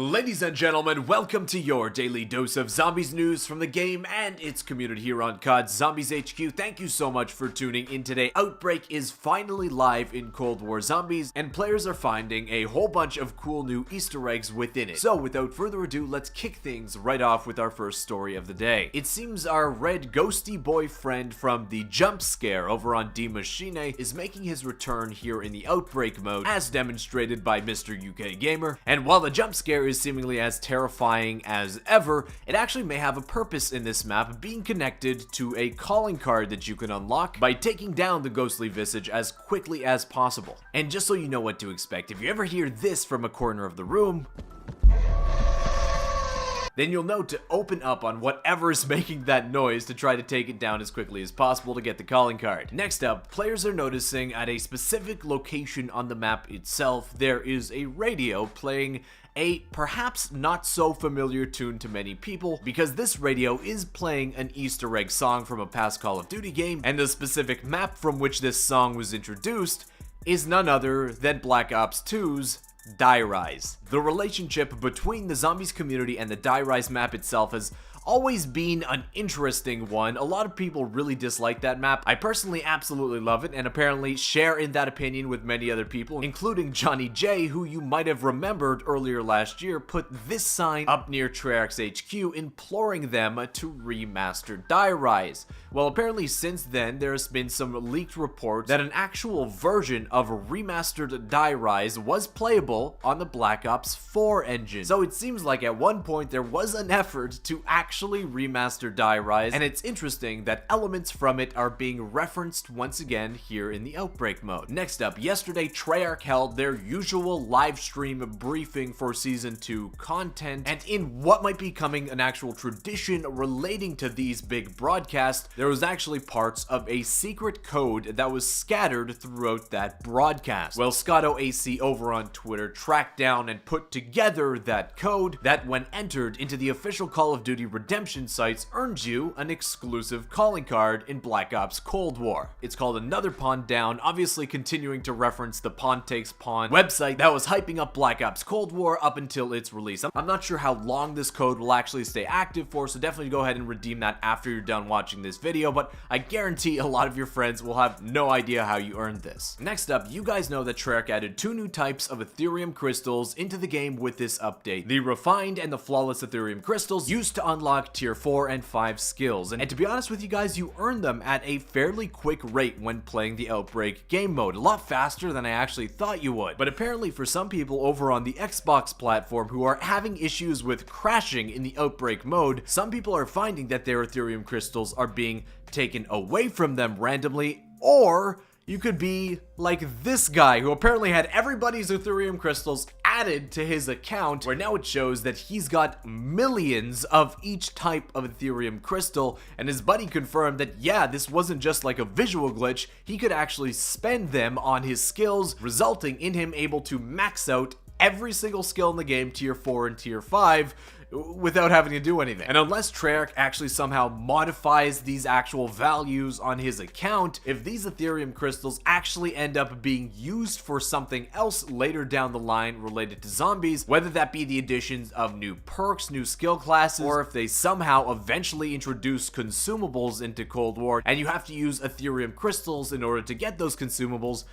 Ladies and gentlemen, welcome to your daily dose of zombies news from the game and its community here on COD Zombies HQ. Thank you so much for tuning in today. Outbreak is finally live in Cold War Zombies, and players are finding a whole bunch of cool new Easter eggs within it. So without further ado, let's kick things right off with our first story of the day. It seems our red ghosty boyfriend from the jump scare over on D Machine is making his return here in the Outbreak mode, as demonstrated by Mr. UK Gamer. And while the jump scare is seemingly as terrifying as ever, it actually may have a purpose in this map, being connected to a calling card that you can unlock by taking down the ghostly visage as quickly as possible. And just so you know what to expect, if you ever hear this from a corner of the room, then you'll know to open up on whatever's making that noise to try to take it down as quickly as possible to get the calling card. Next up, players are noticing at a specific location on the map itself, there is a radio playing a perhaps not so familiar tune to many people, because this radio is playing an Easter egg song from a past Call of Duty game, and the specific map from which this song was introduced is none other than Black Ops 2's Die Rise. The relationship between the zombies community and the Die Rise map itself has always been an interesting one. A lot of people really dislike that map. I personally absolutely love it, and apparently share in that opinion with many other people, including Johnny J, who you might have remembered earlier last year put this sign up near Treyarchs HQ imploring them to remaster Die Rise. Well, apparently since then there's been some leaked reports that an actual version of remastered Die Rise was playable on the Black Ops 4 engine. So it seems like at one point there was an effort to actually remaster Die Rise, and it's interesting that elements from it are being referenced once again here in the Outbreak mode. Next up, yesterday Treyarch held their usual live stream briefing for Season 2 content, and in what might be becoming an actual tradition relating to these big broadcasts, there was actually parts of a secret code that was scattered throughout that broadcast. Well, Scotto AC over on Twitter tracked down and put together that code that, when entered into the official Call of Duty redemption sites, earns you an exclusive calling card in Black Ops Cold War. It's called Another Pawn Down, obviously continuing to reference the Pawn Takes Pawn website that was hyping up Black Ops Cold War up until its release. I'm not sure how long this code will actually stay active for, so definitely go ahead and redeem that after you're done watching this video, but I guarantee a lot of your friends will have no idea how you earned this. Next up, you guys know that Treyarch added two new types of Aetherium Crystals into the game with this update. The Refined and the Flawless Aetherium Crystals used to unlock tier 4 and 5 skills, and to be honest with you guys, you earn them at a fairly quick rate when playing the Outbreak game mode, a lot faster than I actually thought you would. But apparently for some people over on the Xbox platform who are having issues with crashing in the Outbreak mode, some people are finding that their Aetherium Crystals are being taken away from them randomly, or you could be like this guy who apparently had everybody's Aetherium Crystals added to his account, where now it shows that he's got millions of each type of Aetherium Crystal, and his buddy confirmed that yeah, this wasn't just like a visual glitch, he could actually spend them on his skills, resulting in him able to max out every single skill in the game, tier 4 and tier 5, without having to do anything. And unless Treyarch actually somehow modifies these actual values on his account, if these Aetherium Crystals actually end up being used for something else later down the line related to zombies, whether that be the additions of new perks, new skill classes, or if they somehow eventually introduce consumables into Cold War and you have to use Aetherium Crystals in order to get those consumables,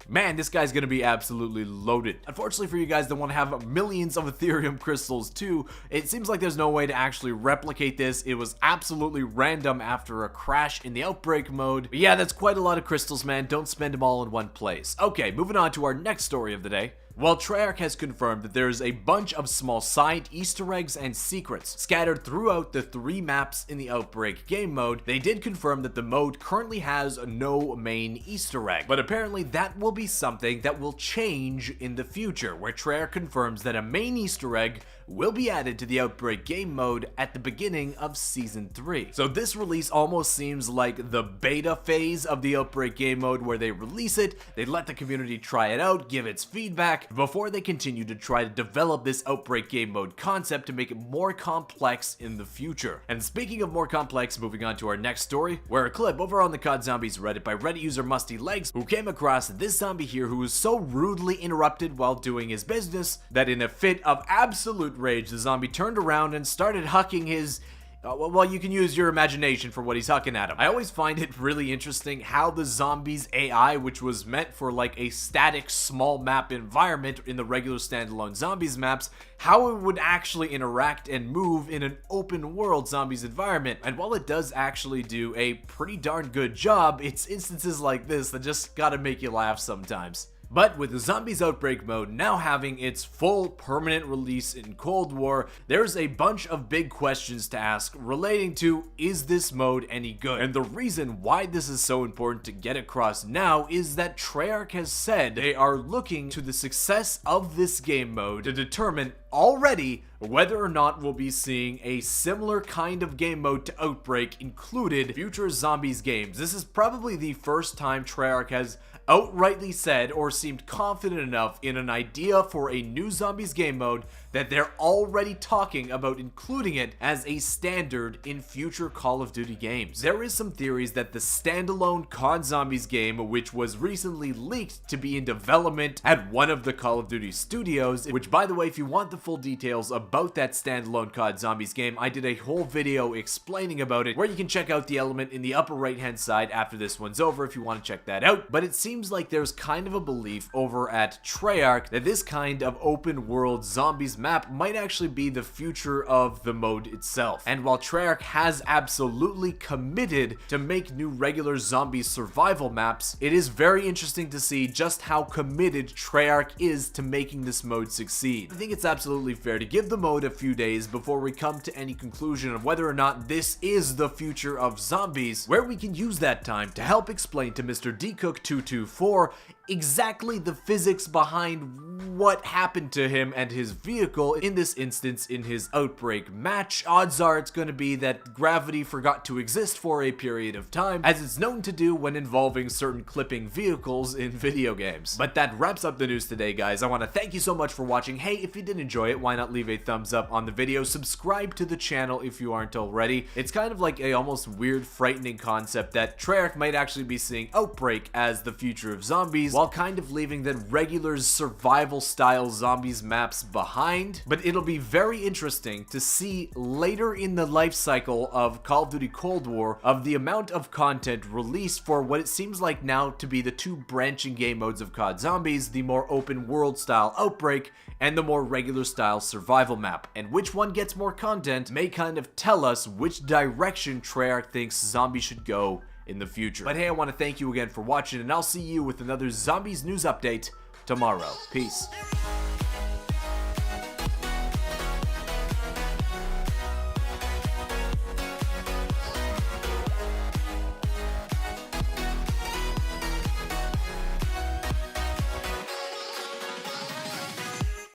man, this guy's gonna be absolutely loaded. Unfortunately for you guys that want to have millions of Aetherium Crystals too, it seems like there's no way to actually replicate this. It was absolutely random after a crash in the Outbreak mode. But yeah, that's quite a lot of crystals, man. Don't spend them all in one place. Okay, moving on to our next story of the day. Well, Treyarch has confirmed that there's a bunch of small side Easter eggs and secrets scattered throughout the 3 maps in the Outbreak game mode. They did confirm that the mode currently has no main Easter egg, but apparently that will be something that will change in the future, where Treyarch confirms that a main Easter egg will be added to the Outbreak game mode at the beginning of Season 3. So this release almost seems like the beta phase of the Outbreak game mode, where they release it, they let the community try it out, give its feedback, before they continue to try to develop this Outbreak Game Mode concept to make it more complex in the future. And speaking of more complex, moving on to our next story, where a clip over on the COD Zombies Reddit by Reddit user Musty Legs, who came across this zombie here who was so rudely interrupted while doing his business that in a fit of absolute rage, the zombie turned around and started hucking his well, you can use your imagination for what he's hucking at him. I always find it really interesting how the zombies AI, which was meant for like a static small map environment in the regular standalone zombies maps, how it would actually interact and move in an open world zombies environment. And while it does actually do a pretty darn good job, it's instances like this that just gotta make you laugh sometimes. But with the Zombies Outbreak mode now having its full permanent release in Cold War, there's a bunch of big questions to ask relating to, is this mode any good? And the reason why this is so important to get across now is that Treyarch has said they are looking to the success of this game mode to determine already whether or not we'll be seeing a similar kind of game mode to Outbreak included in future Zombies games. This is probably the first time Treyarch has outrightly said or seemed confident enough in an idea for a new Zombies game mode that they're already talking about including it as a standard in future Call of Duty games. There is some theories that the standalone COD Zombies game, which was recently leaked to be in development at one of the Call of Duty studios, which by the way, if you want the full details about that standalone COD Zombies game, I did a whole video explaining about it, where you can check out the element in the upper right hand side after this one's over if you want to check that out. But it seems like there's kind of a belief over at Treyarch that this kind of open world zombies map might actually be the future of the mode itself. And while Treyarch has absolutely committed to make new regular zombie survival maps, it is very interesting to see just how committed Treyarch is to making this mode succeed. I think it's absolutely fair to give the mode a few days before we come to any conclusion of whether or not this is the future of zombies, where we can use that time to help explain to Mr. DCook224 exactly the physics behind what happened to him and his vehicle in this instance in his Outbreak match. Odds are it's going to be that gravity forgot to exist for a period of time, as it's known to do when involving certain clipping vehicles in video games. But that wraps up the news today, guys. I want to thank you so much for watching. Hey, if you did enjoy it, why not leave a thumbs up on the video, subscribe to the channel if you aren't already. It's kind of like a almost weird, frightening concept that Treyarch might actually be seeing Outbreak as the future of zombies, while kind of leaving the regular survival style zombies maps behind. But it'll be very interesting to see later in the life cycle of Call of Duty Cold War of the amount of content released for what it seems like now to be the two branching game modes of COD Zombies, the more open world style Outbreak and the more regular style survival map. And which one gets more content may kind of tell us which direction Treyarch thinks zombies should go in the future. But hey, I want to thank you again for watching, and I'll see you with another Zombies news update tomorrow. Peace.